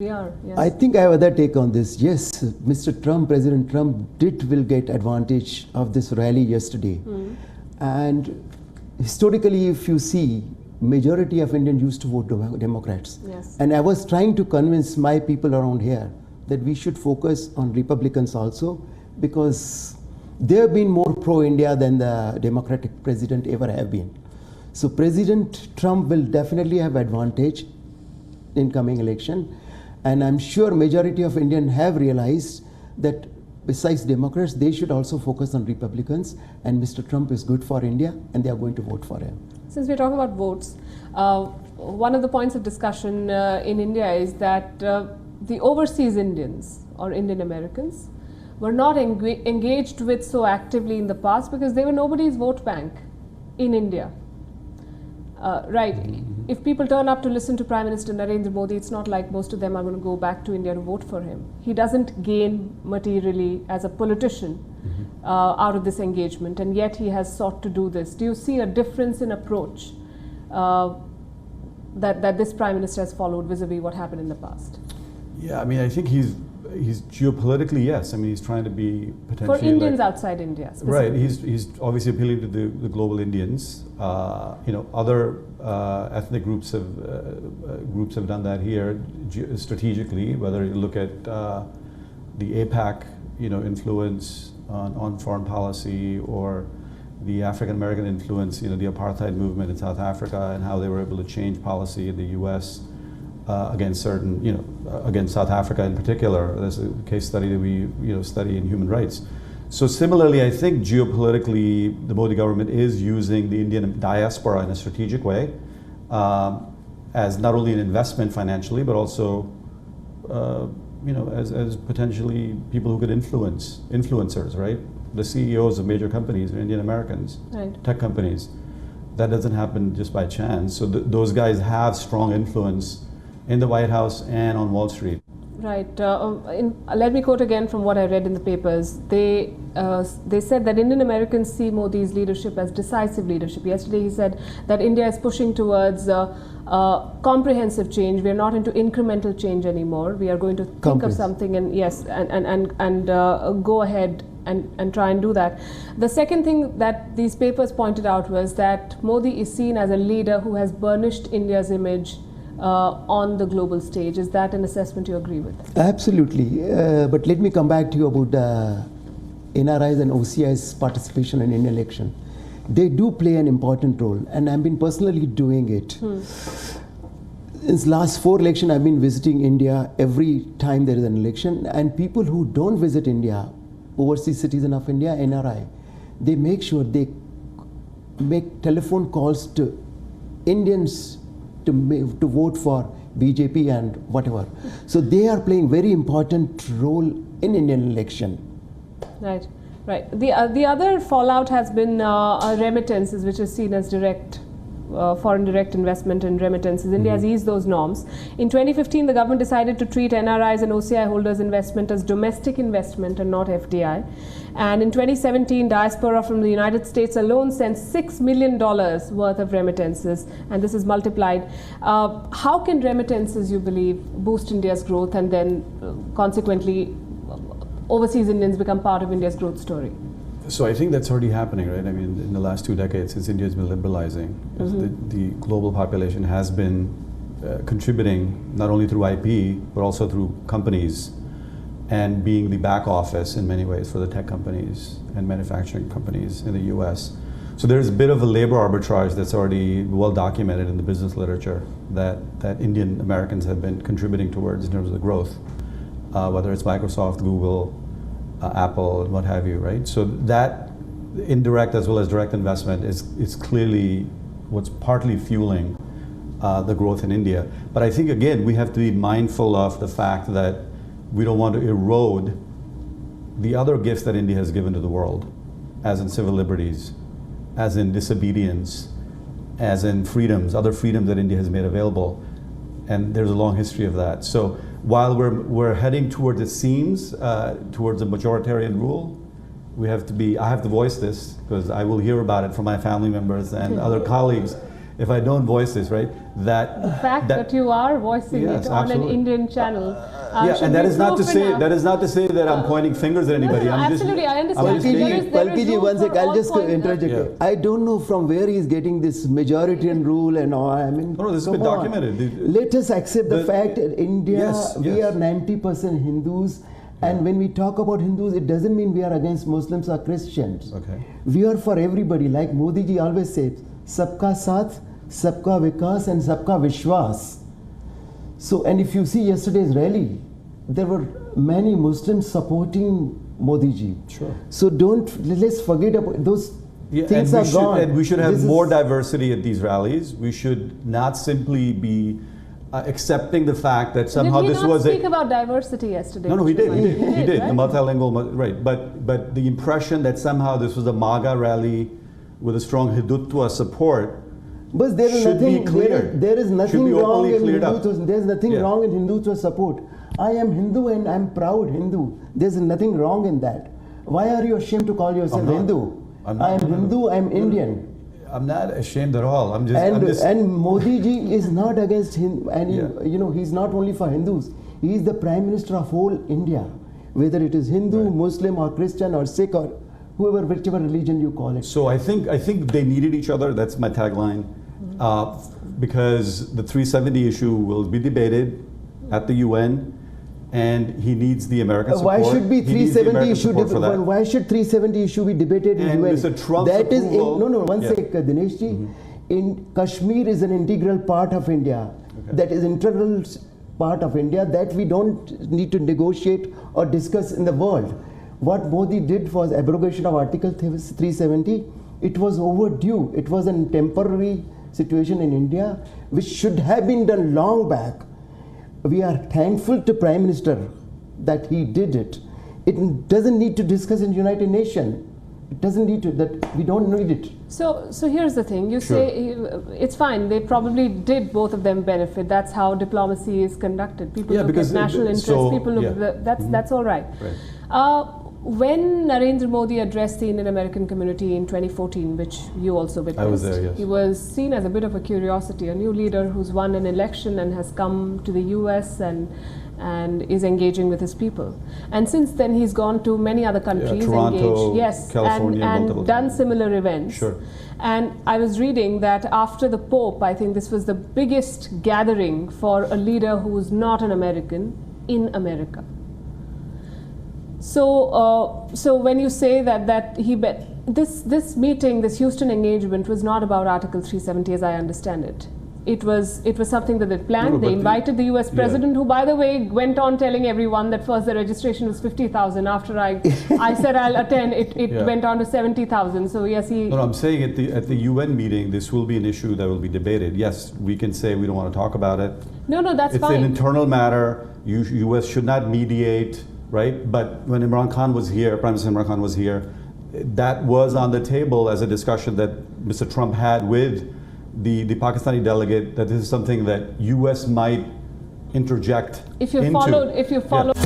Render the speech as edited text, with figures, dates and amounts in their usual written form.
We are, yes. I think I have other take on this. Yes, President Trump will get advantage of this rally yesterday. And historically, if you see, majority of Indians used to vote Democrats. Yes. And I was trying to convince my people around here that we should focus on Republicans also, because they have been more pro-India than the Democratic president ever have been. So President Trump will definitely have advantage in coming election. And I'm sure majority of Indians have realized that besides Democrats, they should also focus on Republicans, and Mr. Trump is good for India and they are going to vote for him. Since we're talking about votes, one of the points of discussion in India is that the overseas Indians or Indian Americans were not engaged with so actively in the past because they were nobody's vote bank in India. Right. If people turn up to listen to Prime Minister Narendra Modi, it's not like most of them are going to go back to India to vote for him. He doesn't gain materially as a politician out of this engagement, and yet he has sought to do this. Do you see a difference in approach that this Prime Minister has followed vis-a-vis what happened in the past? Yeah, I mean, I think he's geopolitically, yes. I mean, he's trying to be potentially for Indians outside India. Right. He's obviously appealing to the global Indians. Other ethnic groups have done that here strategically. Whether you look at the APAC, influence on foreign policy, or the African American influence, the apartheid movement in South Africa and how they were able to change policy in the U.S. Against certain, against South Africa in particular. There's a case study that we, study in human rights. So similarly, I think geopolitically, the Modi government is using the Indian diaspora in a strategic way, as not only an investment financially, but also, as potentially people who could influencers, right? The CEOs of major companies are Indian Americans, right. Tech companies. That doesn't happen just by chance. So those guys have strong influence in the White House and on Wall Street. Right. Let me quote again from what I read in the papers. They said that Indian Americans see Modi's leadership as decisive leadership. Yesterday he said that India is pushing towards comprehensive change. We are not into incremental change anymore. We are going to think of something and go ahead and try and do that. The second thing that these papers pointed out was that Modi is seen as a leader who has burnished India's image on the global stage. Is that an assessment you agree with? Absolutely. But let me come back to you about NRI's and OCI's participation in Indian election. They do play an important role, and I've been personally doing it. Since last 4 elections, I've been visiting India every time there is an election, and people who don't visit India, overseas citizen of India, NRI, they make sure they make telephone calls to Indians to vote for BJP and whatever. So they are playing very important role in Indian election. Right, right. The other fallout has been remittances, which is seen as direct foreign direct investment and remittances. India has eased those norms. In 2015, the government decided to treat NRIs and OCI holders' investment as domestic investment and not FDI. And in 2017, Diaspora from the United States alone sent $6 million worth of remittances, and this is multiplied. How can remittances, you believe, boost India's growth and then consequently overseas Indians become part of India's growth story? So I think that's already happening, right? I mean, in the last 2 decades, since India's been liberalizing, the global population has been contributing not only through IP, but also through companies, and being the back office in many ways for the tech companies and manufacturing companies in the US. So there's a bit of a labor arbitrage that's already well documented in the business literature that Indian Americans have been contributing towards in terms of the growth, whether it's Microsoft, Google, Apple, and what have you, right? So that indirect as well as direct investment is clearly what's partly fueling the growth in India. But I think, again, we have to be mindful of the fact that we don't want to erode the other gifts that India has given to the world, as in civil liberties, as in disobedience, as in freedoms, other freedoms that India has made available. And there's a long history of that. So while we're heading towards, it seems, towards a majoritarian rule, I have to voice this because I will hear about it from my family members and other colleagues if I don't voice this, right? The fact that you are voicing Yes, it on absolutely. an Indian channel. Yeah, should and that be is not to proof say enough. that I'm pointing fingers at anybody. No, I'm absolutely, I understand. I'm just There making- is- there is Palki ji, room one for sec, I'll all just points. interject. Yeah. I don't know from where he's getting this majoritarian rule and all. I mean, No, this has come been on. documented. Let us accept the fact that India, Yes, we yes. are 90% Hindus. And when we talk about Hindus, it doesn't mean we are against Muslims or Christians. Okay. We are for everybody. Like Modi ji always says, Sabka Saath, Sabka Vikas and Sabka Vishwas. So, and if you see yesterday's rally, there were many Muslims supporting Modi ji. Sure. So let's forget about those things and are gone. And we should have This more is- diversity at these rallies. We should not simply be accepting the fact that somehow Did he this not was speak about diversity yesterday? No, he did. He did. He did. right? The multilingual, right? But the impression that somehow this was a MAGA rally with a strong Hindutva support. But there is should be nothing. cleared. There is Should nothing be wrong openly in cleared up. Hindutva. There is nothing Yeah. wrong in Hindutva support. I am Hindu and I am proud Hindu. There is nothing wrong in that. Why are you ashamed to call yourself I'm not. Hindu? I'm not. I am Hindu. I am Indian. I'm not ashamed at all. I'm And just Modi ji is not against Hindu. And Yeah. he's not only for Hindus. He is the Prime Minister of whole India, whether it is Hindu, Right. Muslim, or Christian, or Sikh, or whoever, whichever religion you call it. So I think they needed each other. That's my tagline, because the 370 issue will be debated at the UN, and he needs the American support. Why should be He needs the 370 American issue? support for that. Why should 370 issue be debated in And UN? Mr. Trump's That is approval- no. One Yeah. sec, Dinesh ji. In Kashmir is an integral part of India. Okay. That is integral part of India that we don't need to negotiate or discuss in the world. What Modi did was abrogation of Article 370. It was overdue. It was a temporary situation in India which should have been done long back. We are thankful to Prime Minister that he did it. It doesn't need to discuss in United Nations. It doesn't need to. That we don't need it. So here's the thing. You Sure. say it's fine. They probably did, both of them benefit. That's how diplomacy is conducted. People Yeah, look because at national so, interests. People look. yeah. That's all right. Right. When Narendra Modi addressed the Indian American community in 2014, which you also witnessed, I was there, yes. he was seen as a bit of a curiosity, a new leader who's won an election and has come to the US and is engaging with his people. And since then, he's gone to many other countries, Toronto, engaged, yes, California, multiple and done times. similar events. Sure. And I was reading that after the Pope, I think this was the biggest gathering for a leader who's not an American in America. So when you say that this meeting, this Houston engagement was not about Article 370 as I understand it. It was something that they planned. No, they but invited the US yeah. president, who, by the way, went on telling everyone that first the registration was 50,000. After I said I'll attend, it Yeah. went on to 70,000. So yes, he. No, I'm saying at the UN meeting, this will be an issue that will be debated. Yes, we can say we don't want to talk about it. No, that's It's fine. an internal matter. U.S. should not mediate, right? But when Imran Khan was here, Prime Minister Imran Khan was here, that was on the table as a discussion that Mr. Trump had with the Pakistani delegate, that this is something that U.S. might interject If you into. followed